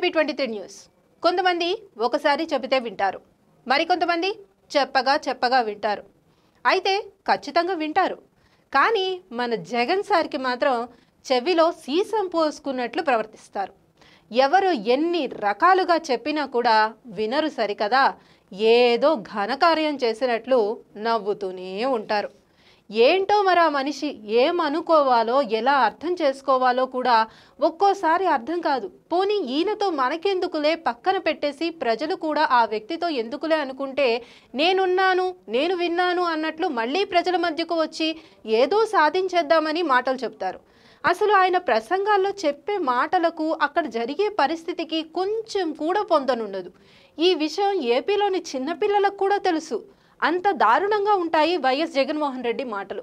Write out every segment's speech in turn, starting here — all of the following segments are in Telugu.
ఏపీ23 న్యూస్. కొంతమంది ఒకసారి చెబితే వింటారు, మరికొంతమంది చెప్పగా వింటారు. అయితే ఖచ్చితంగా వింటారు. కానీ మన జగన్ సార్కి మాత్రం చెవిలో సీసం పోసుకున్నట్లు ప్రవర్తిస్తారు. ఎవరు ఎన్ని రకాలుగా చెప్పినా కూడా వినరు సరికదా, ఏదో ఘనకార్యం చేసినట్లు నవ్వుతూనే ఉంటారు. ఏంటో మరి ఆ మనిషి ఏమనుకోవాలో ఎలా అర్థం చేసుకోవాలో కూడా ఒక్కోసారి అర్థం కాదు. పోనీ ఈయనతో మనకెందుకులే పక్కన పెట్టేసి ప్రజలు కూడా ఆ వ్యక్తితో ఎందుకులే అనుకుంటే నేను విన్నాను అన్నట్లు మళ్ళీ ప్రజల మధ్యకు వచ్చి ఏదో సాధించేద్దామని మాటలు చెప్తారు. అసలు ఆయన ప్రసంగాల్లో చెప్పే మాటలకు అక్కడ జరిగే పరిస్థితికి కొంచెం కూడా పొందనుండదు. ఈ విషయం ఏపీలోని చిన్నపిల్లలకు కూడా తెలుసు. అంత దారుణంగా ఉంటాయి వైఎస్ జగన్మోహన్ రెడ్డి మాటలు.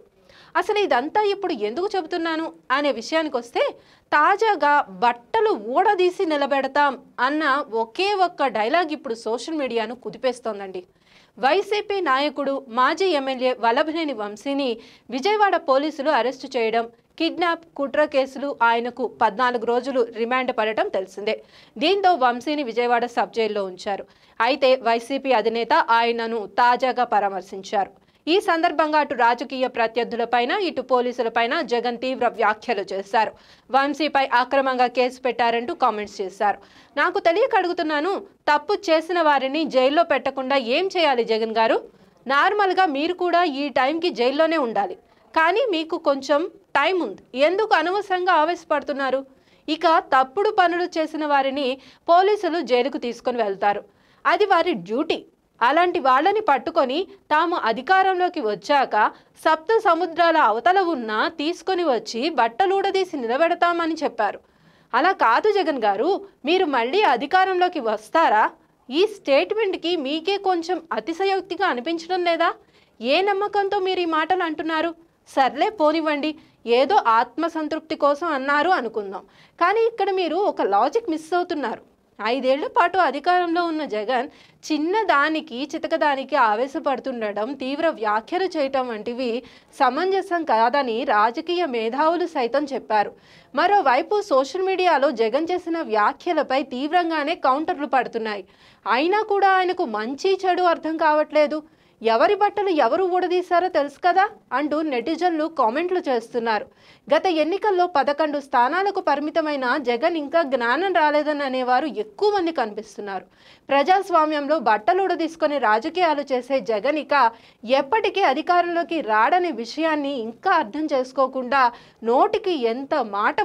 అసలు ఇదంతా ఇప్పుడు ఎందుకు చెబుతున్నాను అనే విషయానికి వస్తే, తాజాగా బట్టలు ఊడదీసి నిలబెడతాం అన్న ఒకే ఒక్క డైలాగ్ ఇప్పుడు సోషల్ మీడియాను కుదిపేస్తోందండి. వైసీపీ నాయకుడు మాజీ ఎమ్మెల్యే వల్లభనేని వంశీని విజయవాడ పోలీసులు అరెస్టు చేయడం, కిడ్నాప్, కుట్ర కేసులు ఆయనకు 14 రోజులు రిమాండ్ పడటం తెలిసిందే. దీంతో వంశీని విజయవాడ సబ్ జైల్లో ఉంచారు. అయితే వైసీపీ అధినేత ఆయనను తాజాగా పరామర్శించారు. ఈ సందర్భంగా అటు రాజకీయ ప్రత్యర్థులపైన ఇటు పోలీసులపైన జగన్ తీవ్ర వ్యాఖ్యలు చేశారు. వంశీపై అక్రమంగా కేసు పెట్టారంటూ కామెంట్స్ చేశారు. నాకు తెలియక అడుగుతున్నాను, తప్పు చేసిన వారిని జైల్లో పెట్టకుండా ఏం చేయాలి జగన్ గారు? నార్మల్గా మీరు కూడా ఈ టైంకి జైల్లోనే ఉండాలి. కానీ మీకు కొంచెం టైం ఉంది, ఎందుకు అనవసరంగా ఆవేశపడుతున్నారు? ఇక తప్పుడు పనులు చేసిన వారిని పోలీసులు జైలుకు తీసుకొని వెళ్తారు, అది వారి డ్యూటీ. అలాంటి వాళ్ళని పట్టుకొని తాము అధికారంలోకి వచ్చాక సప్త సముద్రాల అవతల ఉన్నా తీసుకొని వచ్చి బట్టలూడదీసి నిలబెడతామని చెప్పారు. అలా కాదు జగన్ గారు, మీరు మళ్ళీ అధికారంలోకి వస్తారా? ఈ స్టేట్మెంట్కి మీకే కొంచెం అతిశయోక్తిగా అనిపించడం లేదా? ఏ నమ్మకంతో మీరు ఈ మాటలు అంటున్నారు? సర్లే పోనివ్వండి, ఏదో ఆత్మసంతృప్తి కోసం అన్నారు అనుకుందాం. కానీ ఇక్కడ మీరు ఒక లాజిక్ మిస్ అవుతున్నారు. 5 ఏళ్ల పాటు అధికారంలో ఉన్న జగన్ చిన్నదానికి చితకదానికి ఆవేశపడుతుండడం, తీవ్ర వ్యాఖ్యలు చేయటం వంటివి సమంజసం కాదని రాజకీయ మేధావులు సైతం చెప్పారు. మరోవైపు సోషల్ మీడియాలో జగన్ చేసిన వ్యాఖ్యలపై తీవ్రంగానే కౌంటర్లు పడుతున్నాయి. అయినా కూడా ఆయనకు మంచి చెడు అర్థం కావట్లేదు. ఎవరి బట్టలు ఎవరు ఊడదీశారో తెలుసు కదా అంటూ నెటిజన్లు కామెంట్లు చేస్తున్నారు. గత ఎన్నికల్లో 11 స్థానాలకు పరిమితమైన జగన్ ఇంకా జ్ఞానం రాలేదని అనేవారు ఎక్కువ మంది కనిపిస్తున్నారు. ప్రజాస్వామ్యంలో బట్టలు ఊడదీసుకొని రాజకీయాలు చేసే జగన్ ఇక ఎప్పటికీ అధికారంలోకి రాడనే విషయాన్ని ఇంకా అర్థం చేసుకోకుండా నోటికి ఎంత మాట